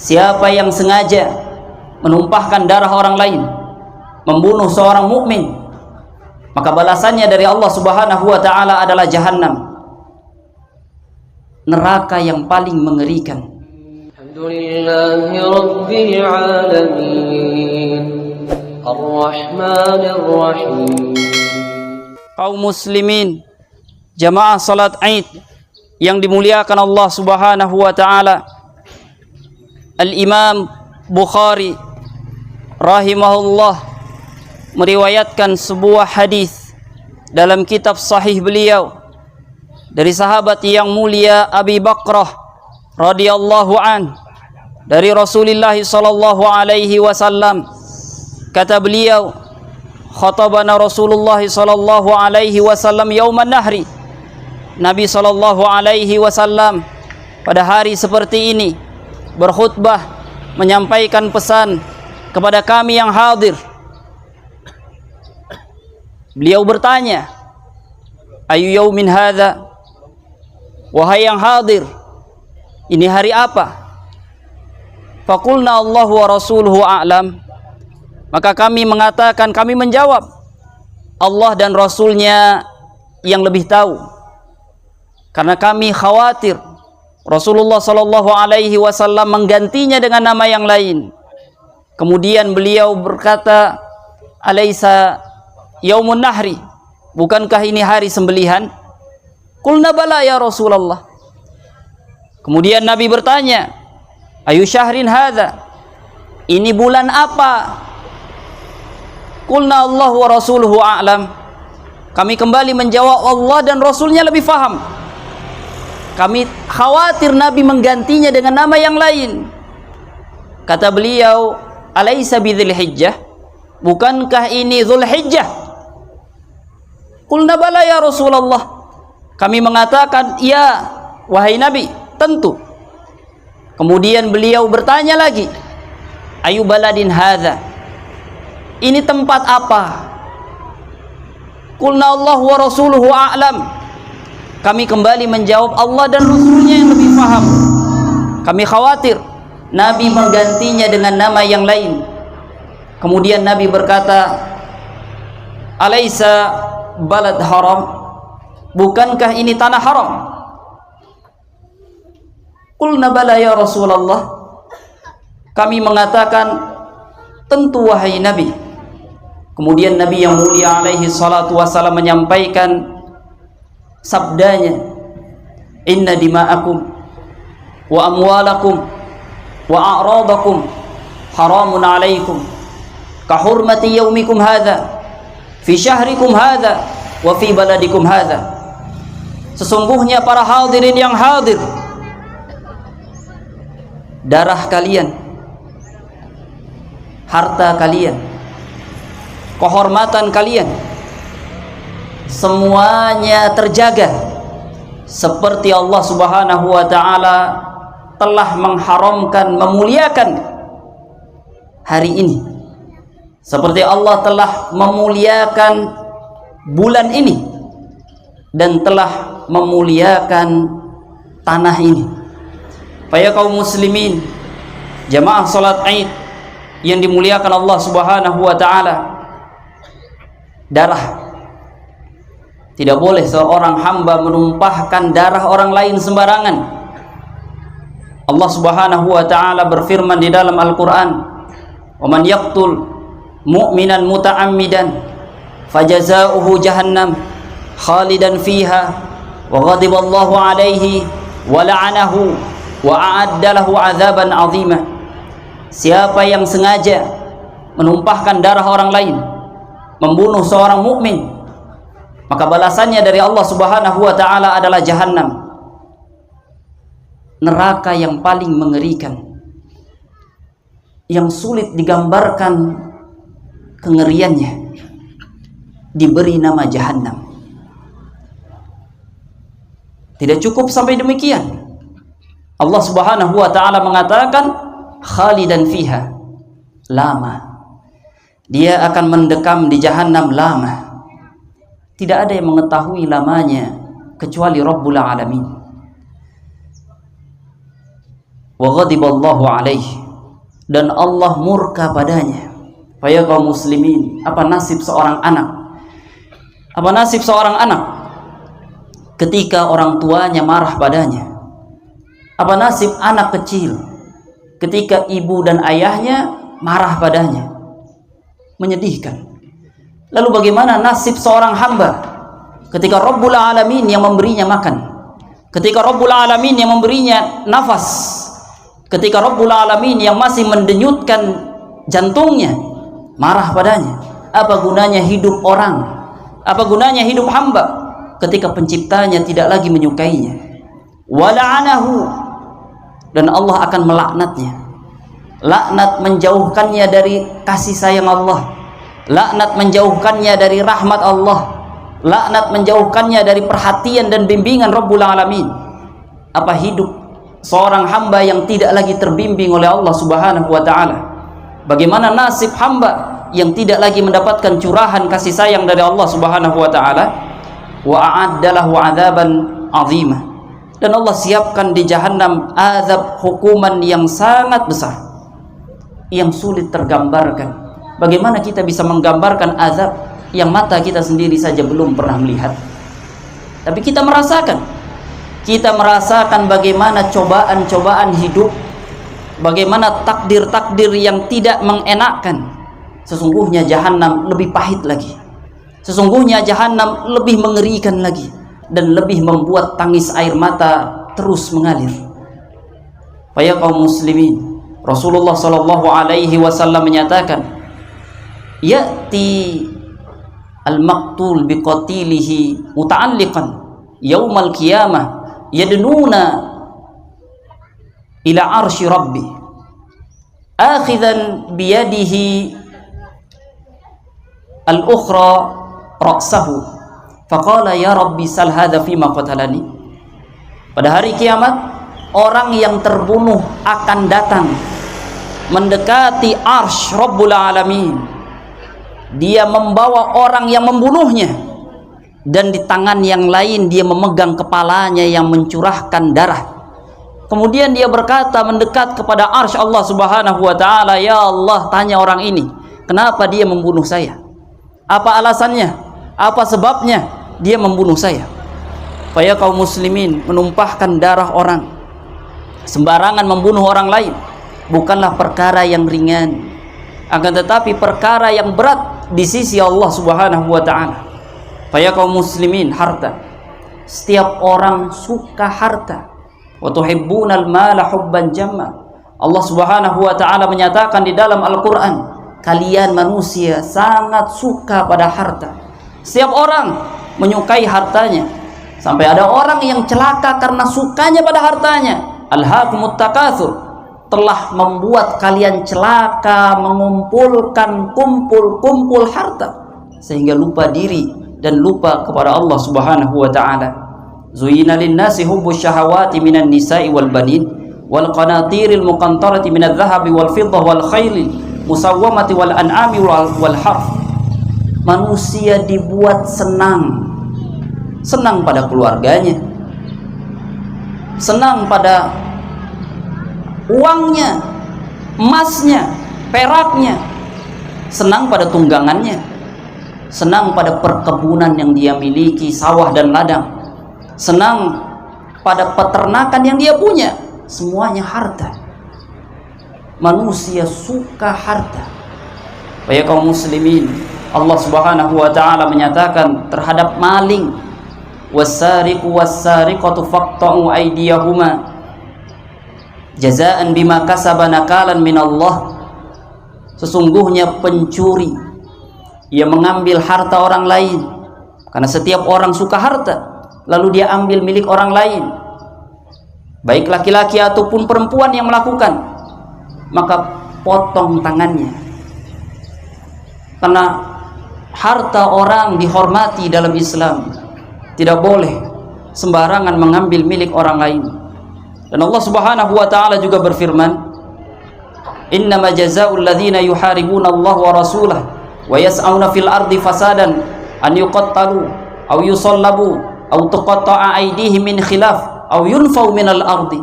Siapa yang sengaja menumpahkan darah orang lain, membunuh seorang mukmin, maka balasannya dari Allah Subhanahu wa taala adalah jahannam, neraka yang paling mengerikan. Alhamdulillahi rabbil alamin, arrahmanir rahim. Kaum muslimin, jamaah salat Id yang dimuliakan Allah Subhanahu wa taala, Al-Imam Bukhari rahimahullah meriwayatkan sebuah hadis dalam kitab sahih beliau dari sahabat yang mulia Abi Bakrah radhiyallahu an, dari Rasulullah sallallahu alaihi wasallam. Kata beliau, khatabana Rasulullah sallallahu alaihi wasallam yauman nahri. Nabi sallallahu alaihi wasallam pada hari seperti ini berkhutbah, menyampaikan pesan kepada kami yang hadir. Beliau bertanya, ayu yaumin hadza, wahai yang hadir, ini hari apa? Faqulna Allahu wa rasuluhu a'lam. Maka kami mengatakan, kami menjawab, Allah dan Rasulnya yang lebih tahu. Karena kami khawatir Rasulullah sallallahu alaihi wasallam menggantinya dengan nama yang lain. Kemudian beliau berkata, alaisa yaumun nahri, bukankah ini hari sembelihan? Qulna bala ya Rasulullah. Kemudian Nabi bertanya, ayu syahrin hadza, ini bulan apa? Qulna Allah wa rasuluhu a'lam. Kami kembali menjawab, Allah dan Rasulnya lebih faham. Kami khawatir Nabi menggantinya dengan nama yang lain. Kata beliau, alaisa bidzil hijjah, bukankah ini Dzulhijjah? Qulna bala ya Rasulullah. Kami mengatakan, ya wahai Nabi, tentu. Kemudian beliau bertanya lagi, ayu baladin hadza, ini tempat apa? Qulna Allah wa rasuluhu a'lam. Kami kembali menjawab, Allah dan Rasulnya yang lebih paham. Kami khawatir Nabi menggantinya dengan nama yang lain. Kemudian Nabi berkata, alaisa balad haram, bukankah ini tanah haram? Qulna bala ya Rasulullah. Kami mengatakan, tentu wahai Nabi. Kemudian Nabi yang mulia alaihi salatu wassalam menyampaikan sabdanya, inna dima'akum wa amwalakum wa a'radakum haramun alaikum ka hurmati yaumikum hadza fi syahrikum hadza wa fi baladikum hadza. Sesungguhnya para hadirin yang hadir, darah kalian, harta kalian, kehormatan kalian, semuanya terjaga seperti Allah Subhanahu wa taala telah mengharamkan, memuliakan hari ini, seperti Allah telah memuliakan bulan ini dan telah memuliakan tanah ini. Para kaum muslimin, jamaah salat Id yang dimuliakan Allah Subhanahu wa taala, darah, tidak boleh seorang hamba menumpahkan darah orang lain sembarangan. Allah Subhanahu wa taala berfirman di dalam Al-Qur'an, "Wa man yaqtul mu'minan muta'ammidan fajazaohu jahannam khalidan fiha wa ghadiballahu alaihi wa la'anahu wa a'adda lahu 'adzaban 'azima." Siapa yang sengaja menumpahkan darah orang lain, membunuh seorang mukmin, maka balasannya dari Allah Subhanahu wa taala adalah jahannam, neraka yang paling mengerikan, yang sulit digambarkan kengeriannya, diberi nama jahannam. Tidak cukup sampai demikian, Allah Subhanahu wa taala mengatakan khalidan fiha, lama. Dia akan mendekam di jahannam lama. Tidak ada yang mengetahui lamanya kecuali Rabbul Alamin. wa ghadiballahu alaihi, dan Allah murka padanya. Ya kaum muslimin, apa nasib seorang anak? Apa nasib seorang anak ketika orang tuanya marah padanya? Apa nasib anak kecil ketika ibu dan ayahnya marah padanya? Menyedihkan. Lalu bagaimana nasib seorang hamba ketika Rabbul Alamin yang memberinya makan, ketika Rabbul Alamin yang memberinya nafas, ketika Rabbul Alamin yang masih mendenyutkan jantungnya marah padanya? Apa gunanya hidup orang? Apa gunanya hidup hamba ketika penciptanya tidak lagi menyukainya? Wala'anahu, dan Allah akan melaknatnya. Laknat menjauhkannya dari kasih sayang Allah, laknat menjauhkannya dari rahmat Allah, laknat menjauhkannya dari perhatian dan bimbingan Rabbul Alamin. Apa hidup seorang hamba yang tidak lagi terbimbing oleh Allah Subhanahu wa ta'ala? Bagaimana nasib hamba yang tidak lagi mendapatkan curahan kasih sayang dari Allah Subhanahu wa ta'ala? Wa a'addalahu 'adzaban 'azima, dan Allah siapkan di jahanam azab hukuman yang sangat besar, yang sulit tergambarkan. Bagaimana kita bisa menggambarkan azab yang mata kita sendiri saja belum pernah melihat? Tapi kita merasakan bagaimana cobaan-cobaan hidup, bagaimana takdir-takdir yang tidak mengenakkan. Sesungguhnya jahanam lebih pahit lagi, sesungguhnya jahanam lebih mengerikan lagi, dan lebih membuat tangis air mata terus mengalir. Ya kaum muslimin, Rasulullah sallallahu alaihi wasallam menyatakan, ya'ti al-maqtul biqatilihi muta'alliqan yaumal qiyamah yadnuna ila arsy rabbi akhidhan biyadihi al-ukhra ra'sahu faqala ya rabbi sal hadha fima qatalani. Pada hari kiamat, orang yang terbunuh akan datang mendekati arsy Rabbul Alamin. Dia membawa orang yang membunuhnya, dan di tangan yang lain dia memegang kepalanya yang mencurahkan darah. Kemudian dia berkata mendekat kepada arsy Allah Subhanahu wa ta'ala, ya Allah, tanya orang ini, kenapa dia membunuh saya? Apa alasannya? Apa sebabnya dia membunuh saya? Ya kaum muslimin, menumpahkan darah orang, sembarangan membunuh orang lain bukanlah perkara yang ringan, akan tetapi perkara yang berat di sisi Allah Subhanahu wa ta'ala. Ya kaum muslimin, harta. Setiap orang suka harta. Wa tuhibbunal mala hubban jamma. Allah Subhanahu wa ta'ala menyatakan di dalam Al-Qur'an, kalian manusia sangat suka pada harta. Setiap orang menyukai hartanya, sampai ada orang yang celaka karena sukanya pada hartanya. Alhaakumut takatsur, telah membuat kalian celaka mengumpulkan kumpul harta sehingga lupa diri dan lupa kepada Allah Subhanahu wa ta'ala. Zuyina lin-nasi hubbus syahawati minan nisa'i wal banin wal qanatiril muqantarati minadh dhahabi wal fiddah wal khayli musawwamati wal an'ami wal harf. Manusia dibuat senang pada keluarganya, senang pada uangnya, emasnya, peraknya, senang pada tunggangannya, senang pada perkebunan yang dia miliki, sawah dan ladang, senang pada peternakan yang dia punya. Semuanya harta. Manusia suka harta. Ya kaum muslimin, Allah Subhanahu wa ta'ala menyatakan terhadap maling, was-sariqu was-sariqatu faqta'u aydiyahuma jazaan bima kasaba nakalan minallah. Sesungguhnya pencuri yang mengambil harta orang lain, karena setiap orang suka harta, lalu dia ambil milik orang lain, baik laki-laki ataupun perempuan yang melakukan, maka potong tangannya. Karena harta orang dihormati dalam Islam, tidak boleh sembarangan mengambil milik orang lain. Dan Allah Subhanahu wa ta'ala juga berfirman, innama jazaa'ul ladzina yuharibuna Allah wa rasulahu wa yas'auna fil ardi fasadan an yuqattalu aw yusallabu aw tuqatta'a aydihim min khilaf aw yunfau minal ardi.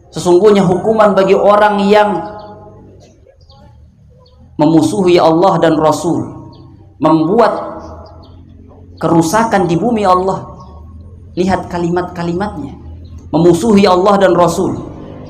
Sesungguhnya hukuman bagi orang yang memusuhi Allah dan Rasul, membuat kerusakan di bumi Allah. Lihat kalimat-kalimatnya, memusuhi Allah dan Rasul,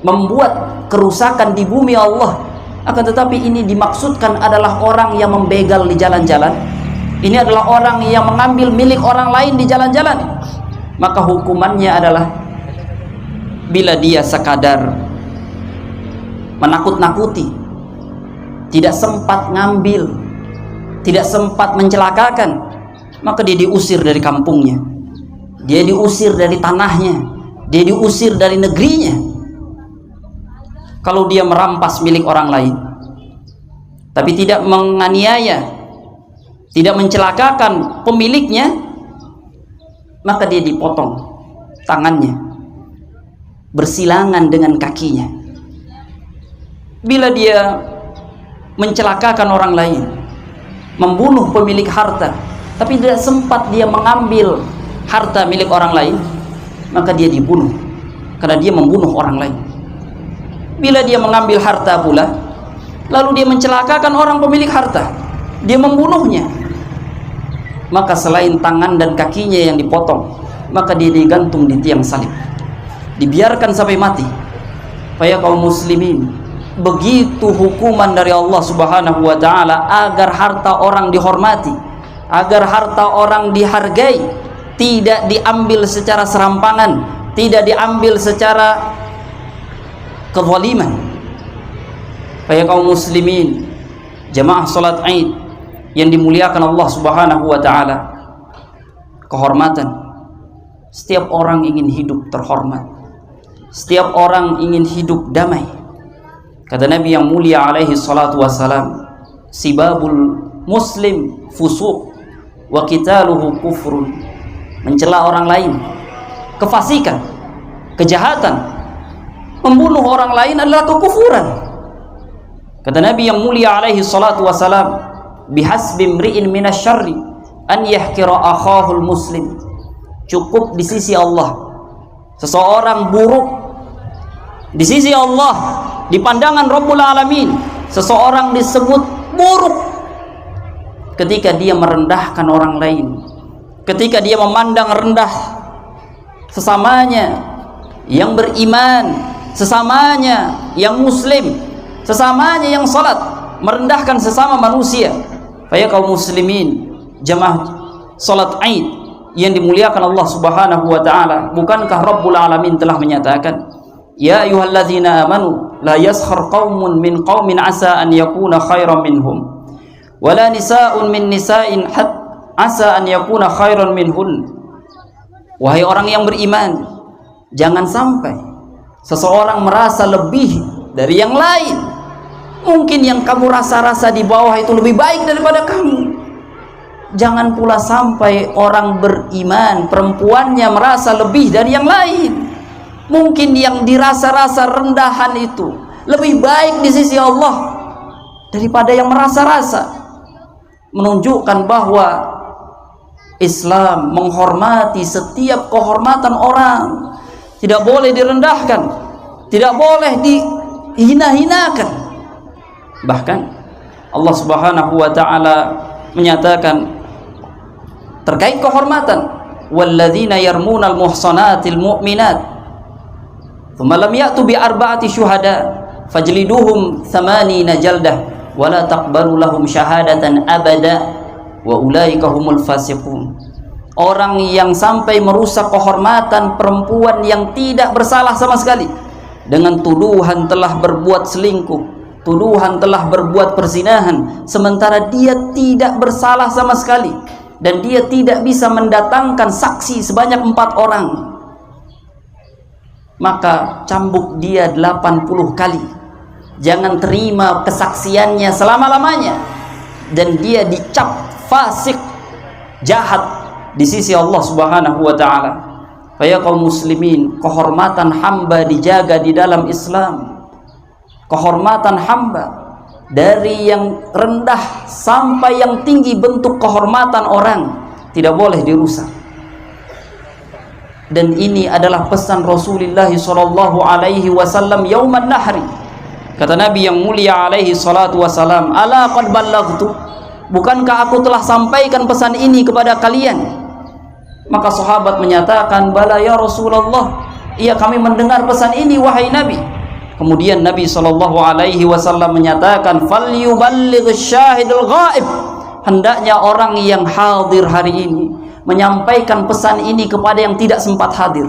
membuat kerusakan di bumi Allah. Akan tetapi ini dimaksudkan adalah orang yang membegal di jalan-jalan. Ini adalah orang yang mengambil milik orang lain di jalan-jalan. Maka hukumannya adalah bila dia sekadar menakut-nakuti, tidak sempat ngambil, tidak sempat mencelakakan, maka dia diusir dari kampungnya, dia diusir dari tanahnya, dia diusir dari negerinya. Kalau dia merampas milik orang lain tapi tidak menganiaya, tidak mencelakakan pemiliknya, maka dia dipotong tangannya, bersilangan dengan kakinya. Bila dia mencelakakan orang lain, membunuh pemilik harta, tapi tidak sempat dia mengambil harta milik orang lain, maka dia dibunuh karena dia membunuh orang lain. Bila dia mengambil harta pula, lalu dia mencelakakan orang pemilik harta, dia membunuhnya, maka selain tangan dan kakinya yang dipotong, maka dia digantung di tiang salib, dibiarkan sampai mati. Supaya kaum muslimin, begitu hukuman dari Allah Subhanahu wa ta'ala agar harta orang dihormati, agar harta orang dihargai, tidak diambil secara serampangan, tidak diambil secara kezaliman. Supaya kaum muslimin, jamaah salat Id yang dimuliakan Allah Subhanahu wa ta'ala, kehormatan. Setiap orang ingin hidup terhormat, setiap orang ingin hidup damai. Kata Nabi yang mulia alaihi salatu wassalam, sibabul muslim fusuq wa qitaluhu kufrun. Mencela orang lain, kefasikan, kejahatan, membunuh orang lain adalah kekufuran. Kata Nabi yang mulia alaihi salatu wassalam, bihasbi imri'in minasyarri an yahkira akhahul muslim. Cukup di sisi Allah seseorang buruk, di sisi Allah, di pandangan Rabbul Alamin, seseorang disebut buruk ketika dia merendahkan orang lain, ketika dia memandang rendah sesamanya yang beriman, sesamanya yang muslim, sesamanya yang salat, merendahkan sesama manusia. Faya kaum muslimin, jamaah salat Id yang dimuliakan Allah Subhanahu wa ta'ala, bukankah Rabbul Alamin telah menyatakan, ya ayyuhalladzina amanu la yaskhar qaumun min qaumin asa an yakuna khairan minhum wala nisa'un min nisa'in asa an yakuna khairan minhun. Wahai orang yang beriman, jangan sampai seseorang merasa lebih dari yang lain. Mungkin yang kamu rasa-rasa di bawah itu lebih baik daripada kamu. Jangan pula sampai orang beriman, perempuannya merasa lebih dari yang lain. Mungkin yang dirasa-rasa rendahan itu lebih baik di sisi Allah daripada yang merasa-rasa. Menunjukkan bahwa Islam menghormati setiap kehormatan orang, tidak boleh direndahkan, tidak boleh dihina-hinakan. Bahkan Allah Subhanahu wa ta'ala menyatakan terkait kehormatan, walladzina yarmunal muhsanatil mu'minat thumma lam ya'tu bi arba'ati syuhada fajliduhum 80 jaldah wa la taqbalu lahum syahadatan abada wa ulaika humul fasiqun. Orang yang sampai merusak kehormatan perempuan yang tidak bersalah sama sekali dengan tuduhan telah berbuat selingkuh, tuduhan telah berbuat perzinahan, sementara dia tidak bersalah sama sekali dan dia tidak bisa mendatangkan saksi sebanyak 4 orang, maka cambuk dia 80 kali. Jangan terima kesaksiannya selama-lamanya, dan dia dicap fasik, jahat di sisi Allah Subhanahu wa ta'ala. Ya kaum muslimin, kehormatan hamba dijaga di dalam Islam. Kehormatan hamba dari yang rendah sampai yang tinggi bentuk kehormatan orang tidak boleh dirusak. Dan ini adalah pesan Rasulullah sallallahu alaihi wasallam yauman nahri. Kata Nabi yang mulia alaihi salatu wasalam, ala qad ballaghtu, bukankah aku telah sampaikan pesan ini kepada kalian? Maka sahabat menyatakan, bala ya Rasulullah, iya kami mendengar pesan ini wahai Nabi. Kemudian Nabi sallallahu alaihi wasallam menyatakan, falyuballigh syahidul ghaib, hendaknya orang yang hadir hari ini menyampaikan pesan ini kepada yang tidak sempat hadir,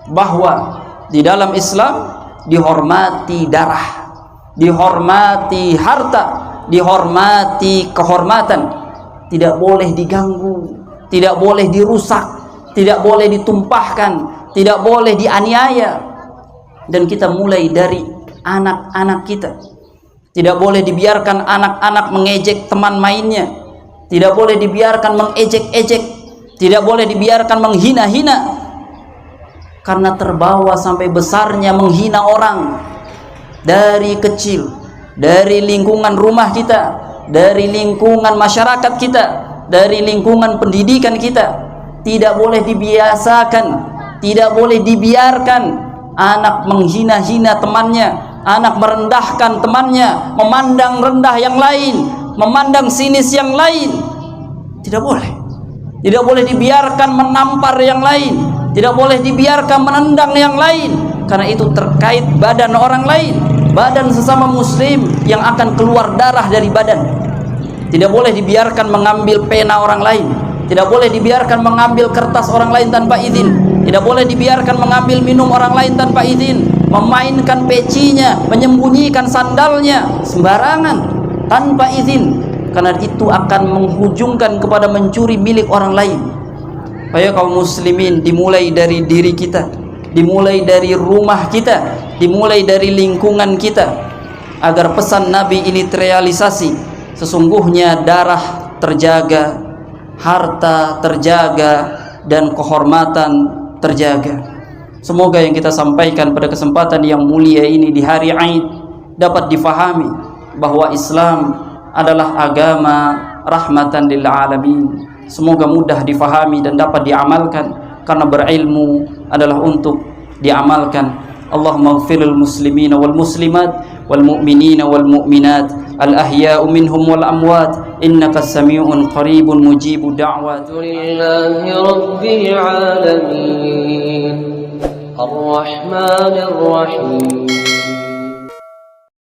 bahwa di dalam Islam dihormati darah, dihormati harta, dihormati kehormatan, tidak boleh diganggu, tidak boleh dirusak, tidak boleh ditumpahkan, tidak boleh dianiaya. Dan kita mulai dari anak-anak kita. Tidak boleh dibiarkan anak-anak mengejek teman mainnya, tidak boleh dibiarkan mengejek-ejek, tidak boleh dibiarkan menghina-hina, karena terbawa sampai besarnya menghina orang. Dari kecil, dari lingkungan rumah kita, dari lingkungan masyarakat kita, dari lingkungan pendidikan kita, tidak boleh dibiasakan, tidak boleh dibiarkan anak menghina-hina temannya, anak merendahkan temannya, memandang rendah yang lain, memandang sinis yang lain. Tidak boleh. Tidak boleh dibiarkan menampar yang lain, tidak boleh dibiarkan menendang yang lain, karena itu terkait badan orang lain, badan sesama muslim yang akan keluar darah dari badan. Tidak boleh dibiarkan mengambil pena orang lain, tidak boleh dibiarkan mengambil kertas orang lain tanpa izin, tidak boleh dibiarkan mengambil minum orang lain tanpa izin, memainkan pecinya, menyembunyikan sandalnya sembarangan tanpa izin, karena itu akan menghujungkan kepada mencuri milik orang lain. Ayo kaum muslimin, dimulai dari diri kita, dimulai dari rumah kita, dimulai dari lingkungan kita, agar pesan Nabi ini terrealisasi. Sesungguhnya darah terjaga, harta terjaga, dan kehormatan terjaga. Semoga yang kita sampaikan pada kesempatan yang mulia ini di hari Aid dapat difahami bahwa Islam adalah agama rahmatan lil alamin. Semoga mudah difahami dan dapat diamalkan, karena berilmu adalah untuk diamalkan. Allahumma ighfiril muslimina wal muslimat wal mu'minina wal mu'minat al ahya'u minhum wal amwat innaka sami'un qaribun mujibu da'wat. Lillahi rabbil alamin arrahmanir rahim